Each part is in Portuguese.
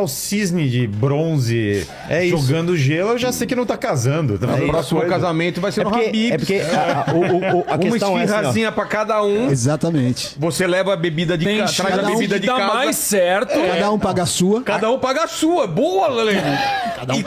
O cisne de bronze jogando gelo, eu já sei que não tá casando. O próximo casamento vai ser no Habib's. É porque a questão uma esfirrazinha assim, pra cada um. Exatamente. Você leva a bebida de casa, traz a bebida de dá casa. mais certo. Cada um paga a sua. Cada um paga a sua. Boa, Lelê.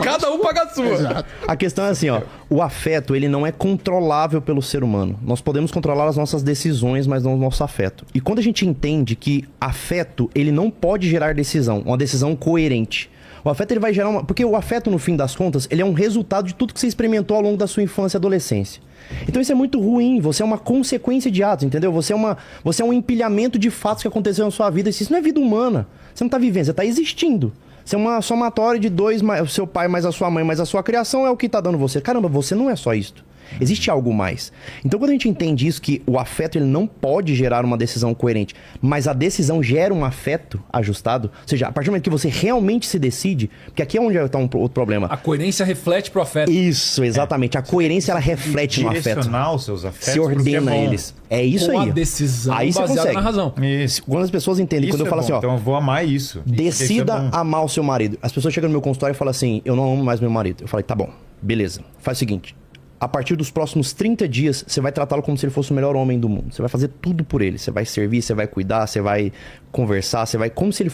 Cada um paga a sua. Exato. a questão é assim, ó. O afeto, ele não é controlável pelo ser humano. Nós podemos controlar as nossas decisões, mas não o nosso afeto. E quando a gente entende que afeto, ele não pode gerar decisão, uma decisão coerente. O afeto, ele vai gerar uma... Porque o afeto, no fim das contas, ele é um resultado de tudo que você experimentou ao longo da sua infância e adolescência. Então isso é muito ruim, você é uma consequência de atos, entendeu? Você é um empilhamento de fatos que aconteceram na sua vida. Isso não é vida humana. Você não tá vivendo, você tá existindo. Você é uma somatória de dois, o seu pai mais a sua mãe mais a sua criação é o que tá dando você. Caramba, você não é só isto. Existe algo mais. Então, quando a gente entende isso, que o afeto ele não pode gerar uma decisão coerente, mas a decisão gera um afeto ajustado, ou seja, a partir do momento que você realmente se decide, porque aqui é onde está outro problema. A coerência reflete pro afeto. Isso, exatamente. A coerência, ela reflete no afeto. Direcionar os seus afetos. Se ordena porque é bom. eles. É isso Com aí. a decisão aí você baseada consegue. na razão. Isso. Quando as pessoas entendem, Isso quando eu falo bom. assim, ó, Então eu vou amar isso. decida Isso é bom. amar o seu marido. As pessoas chegam no meu consultório e falam assim, eu não amo mais meu marido. Eu falei, tá bom, beleza. Faz o seguinte, a partir dos próximos 30 dias, você vai tratá-lo como se ele fosse o melhor homem do mundo. Você vai fazer tudo por ele. Você vai servir, você vai cuidar, você vai conversar, você vai... Como se ele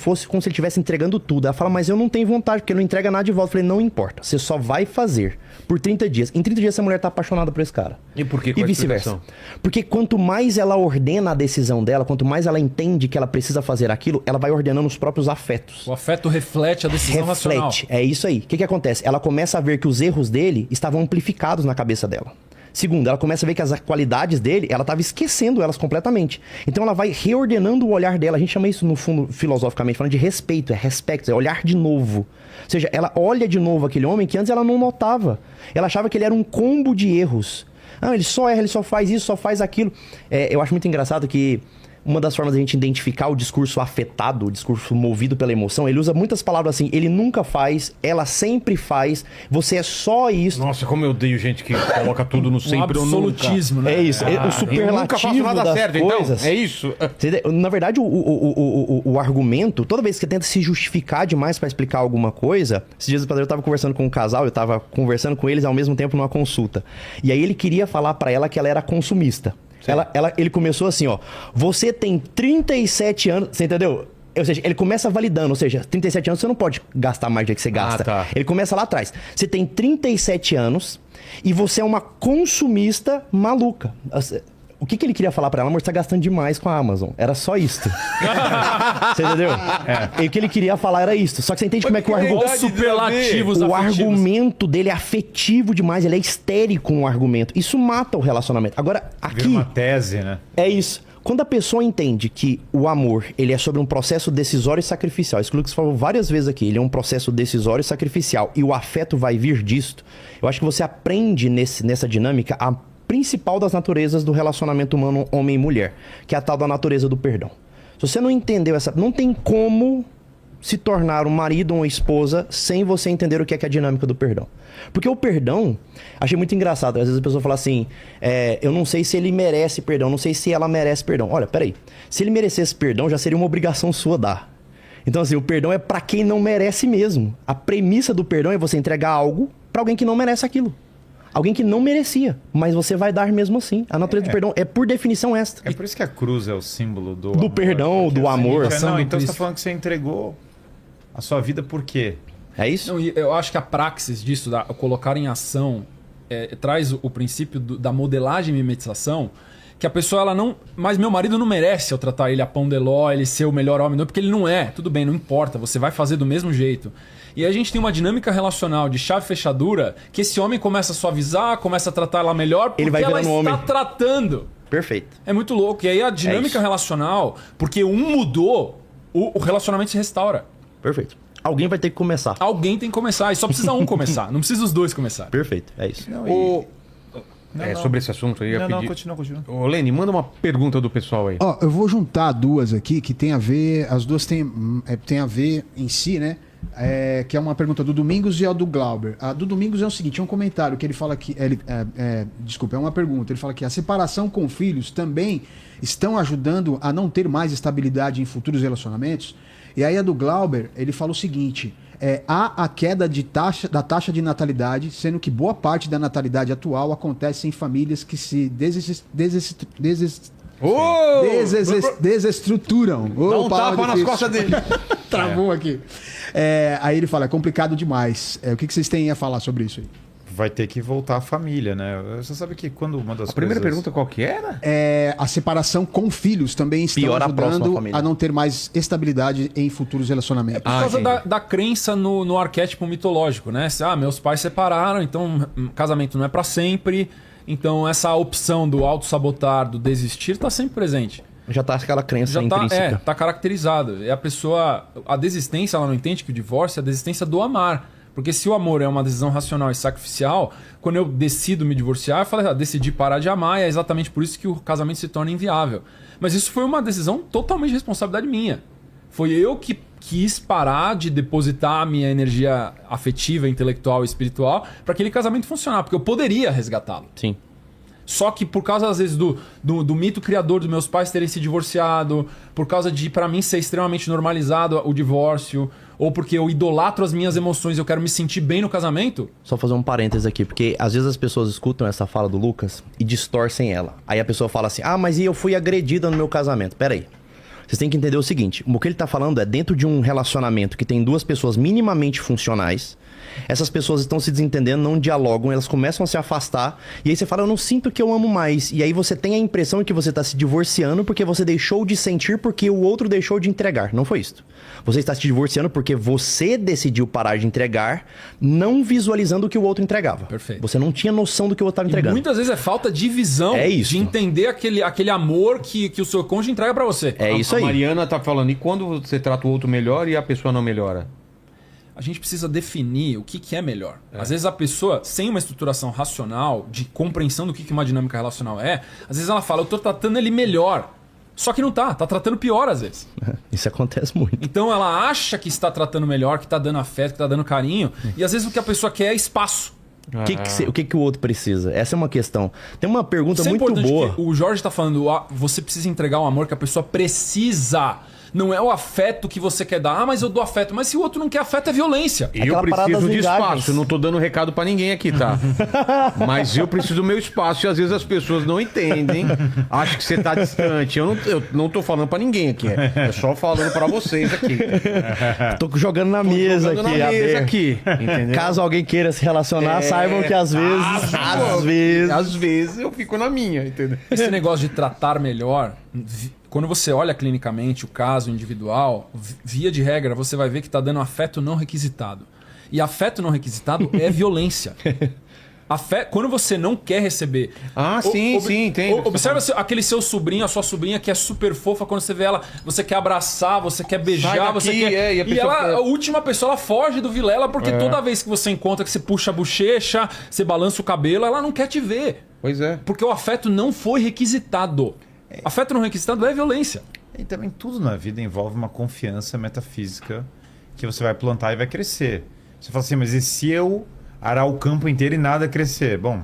estivesse entregando tudo. Ela fala, mas eu não tenho vontade, porque ele não entrega nada de volta. Eu falei, não importa. Você só vai fazer por 30 dias. Em 30 dias, essa mulher tá apaixonada por esse cara. E por que? E vice-versa. Porque quanto mais ela ordena a decisão dela, quanto mais ela entende que ela precisa fazer aquilo, ela vai ordenando os próprios afetos. O afeto reflete a decisão racional. Reflete, é isso aí. O que acontece? Ela começa a ver que os erros dele estavam amplificados na cabeça dela. Segundo, ela começa a ver que as qualidades dele, ela estava esquecendo elas completamente. Então ela vai reordenando o olhar dela. A gente chama isso, no fundo, filosoficamente, falando de respeito. É respeito, é olhar de novo. Ou seja, ela olha de novo aquele homem que antes ela não notava. Ela achava que ele era um combo de erros. Ah, ele só erra, ele só faz isso, só faz aquilo. Eu acho muito engraçado que uma das formas da gente identificar o discurso afetado, o discurso movido pela emoção, ele usa muitas palavras assim, ele nunca faz, ela sempre faz, você é só isso. Nossa, como eu odeio gente que coloca tudo no sempre ou nunca. Absolutismo, né? É isso, o Eu nunca faço superlativo nada das certo, coisas. então. É isso. Na verdade, o argumento, toda vez que você tenta se justificar demais pra explicar alguma coisa, esses dias eu tava conversando com um casal, eu tava conversando com eles ao mesmo tempo numa consulta. E aí ele queria falar pra ela que ela era consumista. Ele começou assim, ó. Você tem 37 anos, você entendeu? Ou seja, ele começa validando, ou seja, 37 anos você não pode gastar mais do que você gasta. Tá. Ele começa lá atrás. Você tem 37 anos e você é uma consumista maluca. O que ele queria falar pra ela? Amor, você tá gastando demais com a Amazon. Era só isso. Você entendeu? E o que ele queria falar era isso. Só que você entende como é que o argumento... Os superlativos O afetivos. argumento dele é afetivo demais, ele é histérico no argumento. Isso mata o relacionamento. Agora, Vira aqui, uma tese, né? é isso. Quando a pessoa entende que o amor, ele é sobre um processo decisório e sacrificial, isso que o Lucas falou várias vezes aqui, ele é um processo decisório e sacrificial, e o afeto vai vir disto, eu acho que você aprende nessa dinâmica a principal das naturezas do relacionamento humano homem e mulher, que é a tal da natureza do perdão. Se você não entendeu essa... Não tem como se tornar um marido ou uma esposa sem você entender o que é a dinâmica do perdão. Porque o perdão... Achei muito engraçado. Às vezes a pessoa fala assim... eu não sei se ele merece perdão, não sei se ela merece perdão. Olha, peraí. Se ele merecesse perdão, já seria uma obrigação sua dar. Então assim, o perdão é pra quem não merece mesmo. A premissa do perdão é você entregar algo pra alguém que não merece aquilo. Alguém que não merecia, mas você vai dar mesmo assim. A natureza do perdão é, por definição, esta. É por isso que a cruz é o símbolo do amor, perdão, porque do amor. Não, então você tá falando que você entregou a sua vida por quê? É isso? Não, eu acho que a praxis disso, colocar em ação, traz o princípio da modelagem e mimetização, que a pessoa, ela não... Mas meu marido não merece eu tratar ele a pão de ló, ele ser o melhor homem, não, porque ele não é. Tudo bem, não importa, você vai fazer do mesmo jeito. E a gente tem uma dinâmica relacional de chave e fechadura, que esse homem começa a suavizar, começa a tratar ela melhor, porque ele vai ela está homem. tratando. Perfeito. É muito louco. E aí a dinâmica relacional, porque um mudou, o relacionamento se restaura. Perfeito. Alguém vai ter que começar. Alguém tem que começar, e só precisa um começar, não precisa os dois começar. Perfeito, é isso. Não, sobre esse assunto, eu ia pedir... continua. Ô, Lene, manda uma pergunta do pessoal aí. Ó, eu vou juntar duas aqui que tem a ver, as duas tem a ver em si, né? Que é uma pergunta do Domingos e a do Glauber. A do Domingos é o seguinte, é um comentário que ele fala que... desculpa, é uma pergunta. Ele fala que a separação com filhos também estão ajudando a não ter mais estabilidade em futuros relacionamentos. E aí a do Glauber, ele fala o seguinte: há a queda da taxa de natalidade, sendo que boa parte da natalidade atual acontece em famílias que se desestruturam. Dá um tapa nas costas dele. Travou aqui. Aí ele fala, é complicado demais. O que vocês têm a falar sobre isso aí? Vai ter que voltar à família, né? Você sabe que quando uma das A primeira coisas... pergunta qual que era? A separação com filhos também estão Pior a próxima ajudando família. a não ter mais estabilidade em futuros relacionamentos. Por causa entendi. da crença no arquétipo mitológico, né? Meus pais separaram, então casamento não é pra sempre. Então essa opção do auto-sabotar, do desistir, tá sempre presente. Já tá aquela crença Já intrínseca. tá caracterizado. E a pessoa... A desistência, ela não entende que o divórcio é a desistência do amar. Porque se o amor é uma decisão racional e sacrificial, quando eu decido me divorciar, eu falo, decidi parar de amar, e é exatamente por isso que o casamento se torna inviável. Mas isso foi uma decisão totalmente de responsabilidade minha. Foi eu que quis parar de depositar a minha energia afetiva, intelectual e espiritual para aquele casamento funcionar, porque eu poderia resgatá-lo. Sim. Só que por causa, às vezes, do mito criador dos meus pais terem se divorciado, por causa de, pra mim, ser extremamente normalizado o divórcio, ou porque eu idolatro as minhas emoções e eu quero me sentir bem no casamento. Só fazer um parênteses aqui, porque às vezes as pessoas escutam essa fala do Lucas e distorcem ela. Aí a pessoa fala assim, mas e eu fui agredida no meu casamento? Pera aí. Vocês têm que entender o seguinte, o que ele tá falando é dentro de um relacionamento que tem duas pessoas minimamente funcionais, essas pessoas estão se desentendendo, não dialogam, elas começam a se afastar, e aí você fala, eu não sinto que eu amo mais. E aí você tem a impressão de que você está se divorciando porque você deixou de sentir porque o outro deixou de entregar. Não foi isso. Você está se divorciando porque você decidiu parar de entregar, não visualizando o que o outro entregava. Perfeito. Você não tinha noção do que o outro estava E entregando. muitas vezes é falta de visão, É isso. de entender aquele amor que o seu cônjuge entrega pra você. É isso aí. A Mariana tá falando, e quando você trata o outro melhor e a pessoa não melhora? A gente precisa definir o que é melhor. Às vezes a pessoa, sem uma estruturação racional, de compreensão do que uma dinâmica relacional às vezes ela fala, eu tô tratando ele melhor. Só que não tá tratando pior às vezes. Isso acontece muito. Então ela acha que está tratando melhor, que está dando afeto, que está dando carinho, e às vezes o que a pessoa quer é espaço. O que o outro precisa? Essa é uma questão. Tem uma pergunta Isso é muito importante, boa. porque o Jorge está falando, você precisa entregar o amor que a pessoa precisa. Não é o afeto que você quer dar. Mas eu dou afeto. Mas se o outro não quer afeto, é violência. Eu Aquela parada preciso das de linguagens. espaço. Eu não tô dando recado pra ninguém aqui, tá? Mas eu preciso do meu espaço e às vezes as pessoas não entendem. Acham que você tá distante. Eu não tô falando pra ninguém aqui. É só falando pra vocês aqui. Tô jogando na mesa Jogando aqui. na mesa aberto. aqui. Entendeu? Caso alguém queira se relacionar, saibam que às vezes... Às vezes eu fico na minha, entendeu? Esse negócio de tratar melhor, quando você olha clinicamente o caso individual, via de regra, você vai ver que está dando afeto não requisitado. E afeto não requisitado é violência. Quando você não quer receber... Sim, entendo. Observa aquele seu sobrinho, a sua sobrinha que é super fofa, quando você vê ela, você quer abraçar, você quer beijar, Sai daqui, você quer... e a pessoa ela, quer- a última pessoa, ela foge do vilela, porque toda vez que você encontra, que você puxa a bochecha, você balança o cabelo, ela não quer te ver. Pois é. Porque o afeto não foi requisitado. Afeto não requisitado é violência. E também tudo na vida envolve uma confiança metafísica que você vai plantar e vai crescer. Você fala assim, mas e se eu arar o campo inteiro e nada crescer? Bom,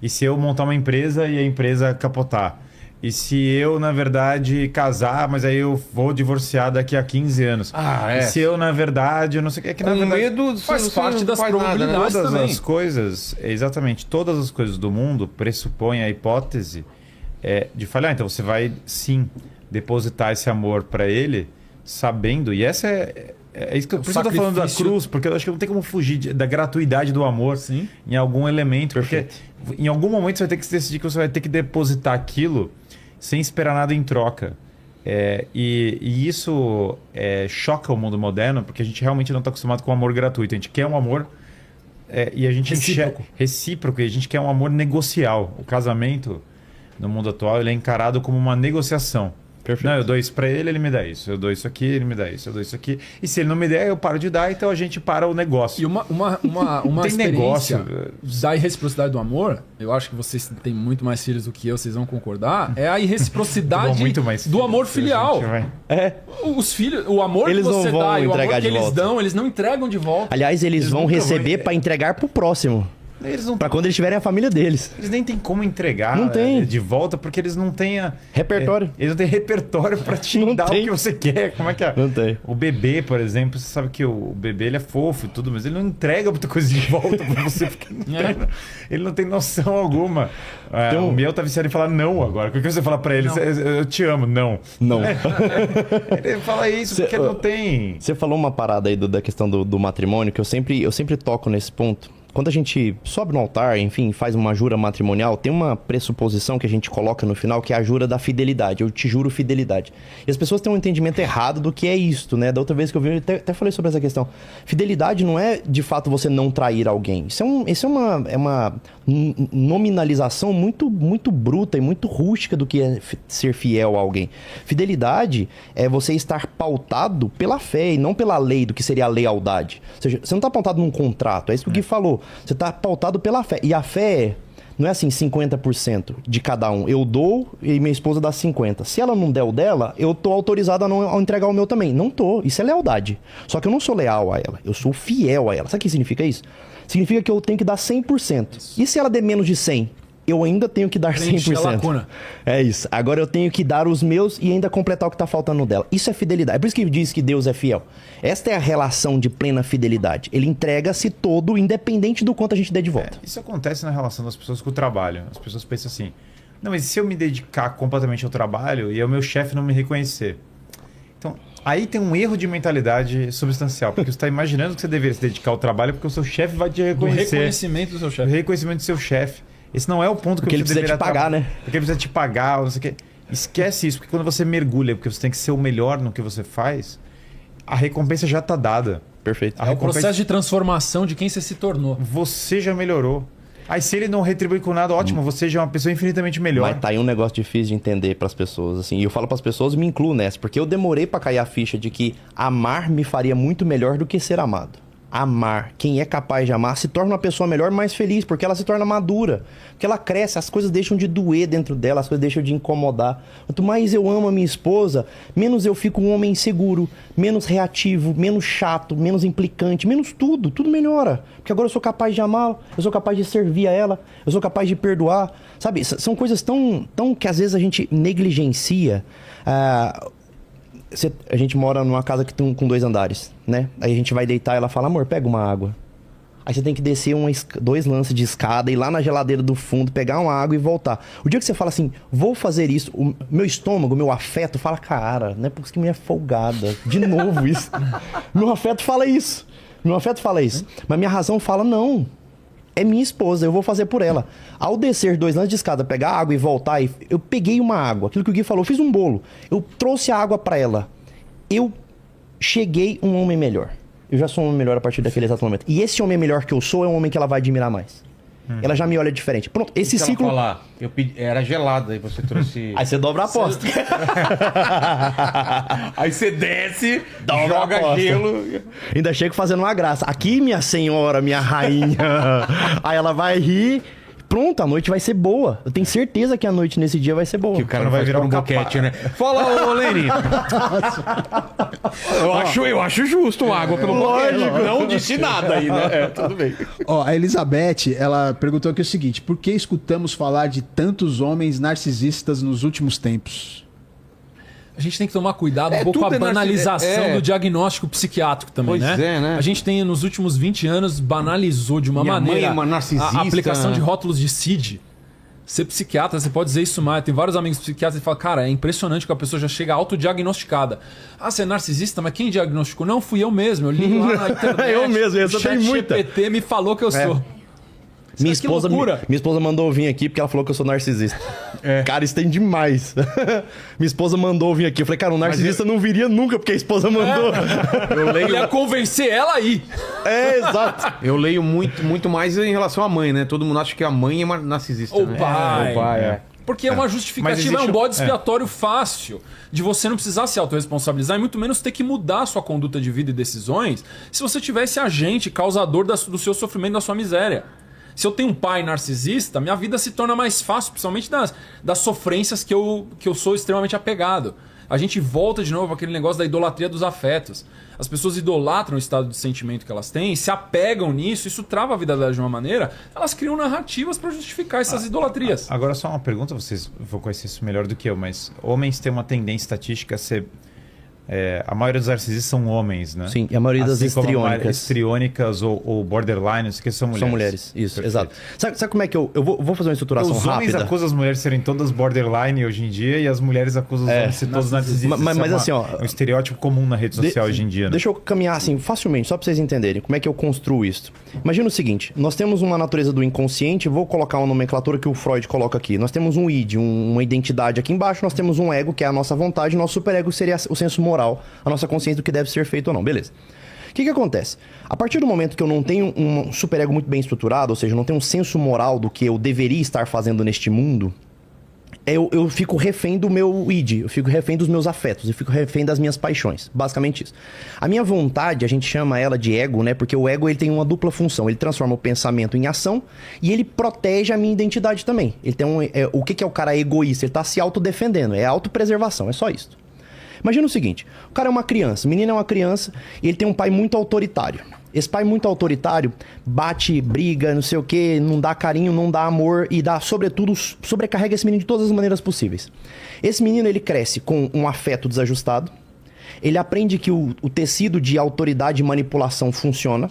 e se eu montar uma empresa e a empresa capotar? E se eu, na verdade, casar, mas aí eu vou divorciar daqui a 15 anos? E se eu, na verdade, eu não sei o que... É que na Com verdade, medo faz você parte não das faz nada, né? probabilidades. todas também. as coisas, exatamente, todas as coisas do mundo pressupõem a hipótese de falhar. Então você vai, sim, depositar esse amor para ele, sabendo... E essa é isso que por isso eu tô falando da Sacrifício. cruz, porque eu acho que não tem como fugir da gratuidade do amor Sim. em algum elemento. Perfeito. Porque em algum momento você vai ter que se decidir que você vai ter que depositar aquilo sem esperar nada em troca. E isso choca o mundo moderno, porque a gente realmente não está acostumado com o amor gratuito. A gente quer um amor e a gente recíproco, e a gente quer um amor negocial. O casamento, no mundo atual, ele é encarado como uma negociação. Não, eu dou isso pra ele, ele me dá isso. Eu dou isso aqui, ele me dá isso. Eu dou isso aqui. E se ele não me der, eu paro de dar, então a gente para o negócio. E uma tem experiência negócio. da irreciprocidade do amor, eu acho que vocês têm muito mais filhos do que eu, vocês vão concordar, é a irreciprocidade Muito mais do amor filhos, filial. a gente vai- Os filhos, o amor Eles que não você vão dá e o amor entregar que de eles volta. dão, eles não entregam de volta. Aliás, eles vão nunca receber vão- para entregar pro próximo. Eles não Pra quando eles tiverem a família deles. Eles nem tem como entregar Não tem. de volta, porque eles não têm Repertório. eles não têm repertório pra te Não dar tem. o que você quer. Como é que é? Não tem. O bebê, por exemplo, você sabe que o bebê ele é fofo e tudo, mas ele não entrega muita coisa de volta pra você, porque ele não tem noção alguma. Então- O meu tá viciado em falar não agora. O que você fala pra ele? Eu te amo, não. Não. Ele fala isso porque ele não tem. Você falou uma parada aí da questão do matrimônio, que eu sempre toco nesse ponto. Quando a gente sobe no altar, enfim, faz uma jura matrimonial, tem uma pressuposição que a gente coloca no final, que é a jura da fidelidade. Eu te juro fidelidade. E as pessoas têm um entendimento errado do que é isto, né? Da outra vez que eu vi, eu até falei sobre essa questão. Fidelidade não é, de fato, você não trair alguém. Isso é uma nominalização muito, muito bruta e muito rústica do que é ser fiel a alguém. Fidelidade é você estar pautado pela fé e não pela lei, do que seria a lealdade. Ou seja, você não está pautado num contrato, é isso que o Gui falou. Você está pautado pela fé. E a fé não é assim 50% de cada um. Eu dou e minha esposa dá 50%. Se ela não der o dela, eu tô autorizado a não entregar o meu também. Não tô. Isso é lealdade. Só que eu não sou leal a ela. Eu sou fiel a ela. Sabe o que significa isso? Significa que eu tenho que dar 100%. E se ela der menos de 100%? Eu ainda tenho que dar Preencher 100%. a lacuna. É isso. Agora eu tenho que dar os meus e ainda completar o que tá faltando dela. Isso é fidelidade. É por isso que diz que Deus é fiel. Esta é a relação de plena fidelidade. Ele entrega-se todo, independente do quanto a gente der de volta. Isso acontece na relação das pessoas com o trabalho. As pessoas pensam assim: não, mas se eu me dedicar completamente ao trabalho e o meu chefe não me reconhecer? Então, aí tem um erro de mentalidade substancial, porque você está imaginando que você deveria se dedicar ao trabalho porque o seu chefe vai te Do reconhecer. reconhecimento do seu O chefe. reconhecimento do seu chefe. Esse não é o ponto Porque que ele você precisa te deveria pagar, né? Porque ele precisa te pagar, ou não sei o quê. Esquece isso, porque quando você mergulha, porque você tem que ser o melhor no que você faz, a recompensa já está dada. Perfeito. A É o recompensa- processo de transformação de quem você se tornou. Você já melhorou. Aí se ele não retribui com nada, ótimo, você já é uma pessoa infinitamente melhor. Mas tá aí um negócio difícil de entender pras pessoas, assim. E eu falo pras pessoas e me incluo nessa, porque eu demorei pra cair a ficha de que amar me faria muito melhor do que ser amado. Amar, quem é capaz de amar, se torna uma pessoa melhor, mais feliz, porque ela se torna madura. Porque ela cresce, as coisas deixam de doer dentro dela, as coisas deixam de incomodar. Quanto mais eu amo a minha esposa, menos eu fico um homem inseguro, menos reativo, menos chato, menos implicante, menos tudo. Tudo melhora. Porque agora eu sou capaz de amá-la, eu sou capaz de servir a ela, eu sou capaz de perdoar. Sabe, são coisas tão que às vezes a gente negligencia. A gente mora numa casa que tem com 2 andares, né? Aí a gente vai deitar e ela fala, amor, pega uma água. Aí você tem que descer 2 lances de escada, ir lá na geladeira do fundo, pegar uma água e voltar. O dia que você fala assim, vou fazer isso, o meu estômago, o meu afeto fala, cara, não é porque que minha é folgada. De novo isso. Meu afeto fala isso. Mas minha razão fala, não. É minha esposa, eu vou fazer por ela. Ao descer 2 lances de escada, pegar água e voltar, eu peguei uma água. Aquilo que o Gui falou, eu fiz um bolo. Eu trouxe a água pra ela. Eu cheguei um homem melhor. Eu já sou um homem melhor a partir daquele exato momento. E esse homem melhor que eu sou é um homem que ela vai admirar mais. Ela já me olha diferente. Pronto, esse Se ciclo... ela falar, eu pedi, era gelada, aí você trouxe... Aí você dobra a aposta. Aí você desce, Dobra a joga aposta. gelo... Ainda chego fazendo uma graça. Aqui, minha senhora, minha rainha. Aí ela vai rir. Pronto, a noite vai ser boa. Eu tenho certeza que a noite nesse dia vai ser boa. Que o cara Quando vai vai virar virar um um boquete, né? Fala, ô Leni. eu acho justo uma água pelo boquete. Não disse nada aí, né? Tudo bem. Ó, a Elizabeth, ela perguntou aqui o seguinte: por que escutamos falar de tantos homens narcisistas nos últimos tempos? A gente tem que tomar cuidado um pouco tudo com a é banalização do diagnóstico psiquiátrico também, Pois né? é, né? A gente tem, nos últimos 20 anos, banalizou de uma Minha mãe maneira é uma narcisista. a aplicação de rótulos de CID. Ser psiquiatra, você pode dizer isso mais. Tem vários amigos psiquiatras que falam, cara, é impressionante que a pessoa já chega autodiagnosticada. Ah, você é narcisista? Mas quem diagnosticou? Não, fui eu mesmo. Eu li lá na internet. Eu mesmo, eu o só tenho muita. ChatGPT me falou que eu sou. Minha Que esposa, loucura. minha esposa mandou vir aqui porque ela falou que eu sou narcisista. Cara, isso tem demais. Minha esposa mandou vir aqui. Eu falei, cara, um narcisista não viria nunca porque a esposa mandou. Eu ia convencer ela aí. É, exato. Eu leio muito mais em relação à mãe, né? Todo mundo acha que a mãe é uma narcisista, O né? pai. O pai, é. Porque é uma Mas justificativa, é existe um bode expiatório fácil de você não precisar se autorresponsabilizar e muito menos ter que mudar a sua conduta de vida e decisões se você tivesse agente, causador do seu sofrimento, da sua miséria. Se eu tenho um pai narcisista, minha vida se torna mais fácil, principalmente das sofrências que eu sou extremamente apegado. A gente volta de novo para aquele negócio da idolatria dos afetos. as pessoas idolatram o estado de sentimento que elas têm, se apegam nisso, isso trava a vida delas de uma maneira, elas criam narrativas para justificar essas idolatrias. Agora só uma pergunta, vocês vão conhecer isso melhor do que eu, mas homens têm uma tendência estatística a ser... a maioria dos narcisistas são homens, né? Sim, e a maioria das Assim como histriônicas. histriônicas ou borderline, não sei o que, são mulheres. São mulheres, isso, Perfeito. exato. Sabe como é que eu vou fazer uma estruturação Os homens rápida? acusam as mulheres de serem todas borderline hoje em dia e as mulheres acusam os homens de ser todos narcisistas. Mas Isso assim, ó, é um estereótipo comum na rede social hoje em dia, né? Deixa eu caminhar assim facilmente, só pra vocês entenderem como é que eu construo isso. Imagina o seguinte, nós temos uma natureza do inconsciente, vou colocar uma nomenclatura que o Freud coloca aqui. Nós temos um id, uma identidade aqui embaixo, nós temos um ego, que é a nossa vontade, nosso superego seria o senso moral, a nossa consciência do que deve ser feito ou não, beleza. O que acontece? A partir do momento que eu não tenho um superego muito bem estruturado, ou seja, não tenho um senso moral do que eu deveria estar fazendo neste mundo, eu fico refém do meu id, eu fico refém dos meus afetos, eu fico refém das minhas paixões. Basicamente isso. A minha vontade, a gente chama ela de ego, né? Porque o ego ele tem uma dupla função. Ele transforma o pensamento em ação e ele protege a minha identidade também. Ele tem o que é o cara egoísta? Ele tá se autodefendendo, é autopreservação, é só isso. Imagina o seguinte, o cara é uma criança, o menino é uma criança e ele tem um pai muito autoritário. Esse pai muito autoritário bate, briga, não sei o que, não dá carinho, não dá amor e dá, sobretudo, sobrecarrega esse menino de todas as maneiras possíveis. Esse menino, ele cresce com um afeto desajustado, ele aprende que o tecido de autoridade e manipulação funciona,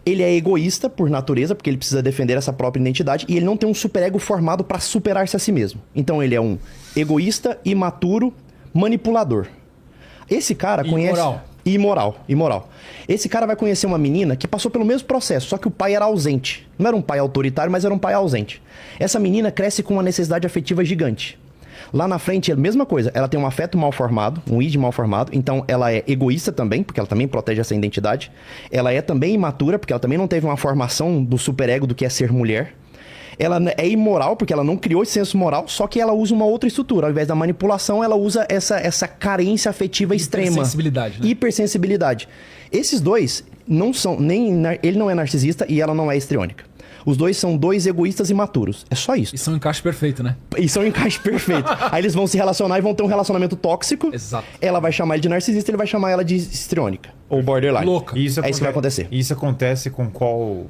ele é egoísta por natureza, porque ele precisa defender essa própria identidade, e ele não tem um superego formado para superar-se a si mesmo. Então ele é um egoísta, imaturo, manipulador. Esse cara conhece... Imoral. Esse cara vai conhecer uma menina que passou pelo mesmo processo, só que o pai era ausente. Não era um pai autoritário, mas era um pai ausente. Essa menina cresce com uma necessidade afetiva gigante. Lá na frente é a mesma coisa, ela tem um afeto mal formado, um id mal formado, então ela é egoísta também, porque ela também protege essa identidade. Ela é também imatura, porque ela também não teve uma formação do superego do que é ser mulher. Ela é imoral, porque ela não criou esse senso moral, só que ela usa uma outra estrutura. Ao invés da manipulação, ela usa essa carência afetiva extrema. Hipersensibilidade, né? Hipersensibilidade. Esses dois não são... ele não é narcisista e ela não é histriônica. Os dois são dois egoístas imaturos. É só isso. E são um encaixe perfeito, né? E são um encaixe perfeito. Aí eles vão se relacionar e vão ter um relacionamento tóxico. Exato. Ela vai chamar ele de narcisista, ele vai chamar ela de histriônica. Ou borderline. Louca. E isso É isso que vai acontecer. E isso acontece com qual...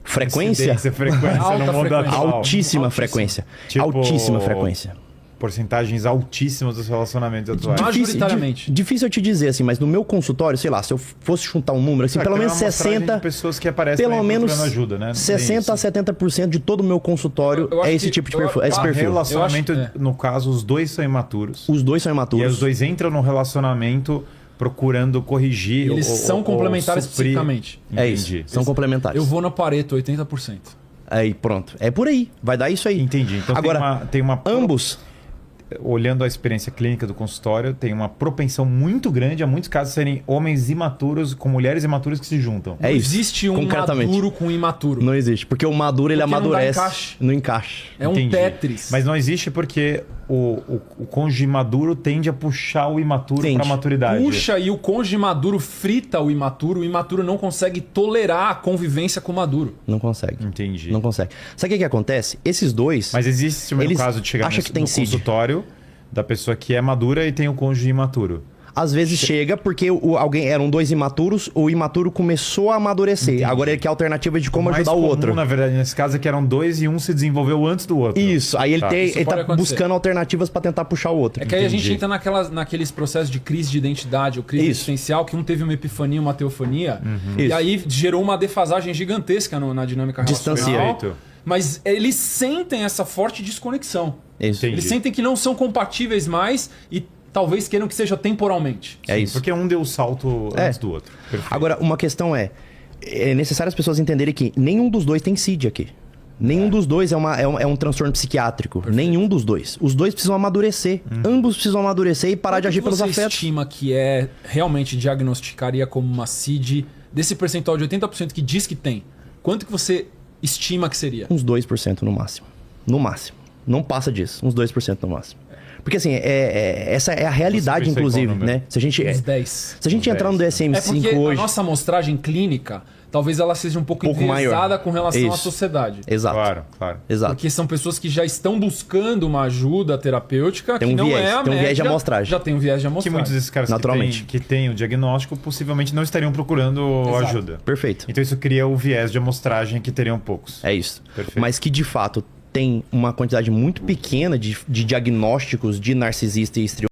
Frequência? Frequência Alta no mundo frequência. atual. Altíssima frequência. Tipo, Altíssima frequência. Porcentagens altíssimas dos relacionamentos atuais. Majoritariamente. Difícil eu te dizer, assim, mas no meu consultório, sei lá, se eu fosse juntar um número, assim, pelo Tem menos uma amostragem 60... de pessoas que aparecem Pelo aí menos procurando ajuda, né? 60 a 70% de todo o meu consultório Eu acho é esse que- tipo de eu- perfil. É esse ah, perfil. Relacionamento, Eu acho- no caso, os dois são imaturos. Os dois são E aí imaturos. os dois entram num relacionamento procurando corrigir. E eles são complementares suprir. psiquicamente. É isso. Entendi. São complementares. Eu vou na Pareto, 80%. Aí, pronto. É por aí. Vai dar isso aí. Entendi. Então Agora, tem uma ambos... olhando a experiência clínica do consultório, tem uma propensão muito grande a muitos casos serem homens imaturos com mulheres imaturas que se juntam. É Não isso. existe um Concretamente. maduro com imaturo. Não existe. Porque o maduro, ele Porque não dá amadurece. encaixe. Não encaixa. É um Entendi. Tetris. Mas não existe porque o cônjuge maduro tende a puxar o imaturo Tende. para a maturidade. Puxa e o cônjuge maduro frita o imaturo não consegue tolerar a convivência com o maduro. Não consegue. Entendi. Não consegue. Sabe o que acontece? Esses dois... Mas existe o mesmo Eles caso de chegar acham que tem no CID. consultório da pessoa que é madura e tem o cônjuge imaturo. Às vezes chega porque eram dois imaturos, o imaturo começou a amadurecer. Entendi. Agora ele quer alternativa de como Mais ajudar o comum, outro. na verdade, nesse caso é que eram dois e um se desenvolveu antes do outro. Isso, aí ele, Tá. tem, Isso ele pode tá acontecer. buscando alternativas pra tentar puxar o outro. É que aí a gente Entendi. entra naqueles processos de crise de identidade ou crise Isso. existencial, que um teve uma epifania, uma teofania, e Isso. aí gerou uma defasagem gigantesca na dinâmica Distancia. relacional. Perfeito. Mas eles sentem essa forte desconexão. Isso. Entendi. Eles sentem que não são compatíveis mais e talvez queiram que seja temporalmente. É isso. Porque um deu o salto É. antes do outro. Perfeito. Agora, uma questão é necessário as pessoas entenderem que nenhum dos dois tem CID aqui. Nenhum dos dois é um transtorno psiquiátrico. Nenhum dos dois. Os dois precisam amadurecer. Ambos precisam amadurecer e parar de agir pelos você afetos. estima que realmente diagnosticaria como uma CID desse percentual de 80% que diz que tem? Quanto que você estima que seria? Uns 2% no máximo. No máximo. Não passa disso. Uns 2% no máximo. Porque assim, essa é a realidade, Você pensou em qual inclusive, número? né? Se a gente, Uns 10. se a gente entrar no DSM-5 É porque a hoje... nossa amostragem clínica, talvez ela seja um pouco Pouco enviesada maior. com relação à Isso. sociedade. Exato. Claro, claro. Exato. Porque são pessoas que já estão buscando uma ajuda terapêutica Tem que um não viés, é a tem um viés de média, amostragem. Já tem um viés de Que amostragem. muitos desses caras Naturalmente. que têm o diagnóstico possivelmente não estariam procurando Exato. ajuda. Perfeito. Então isso cria o viés de amostragem que teriam poucos. É isso. Perfeito. Mas que de fato tem uma quantidade muito pequena de diagnósticos de narcisista e histriônico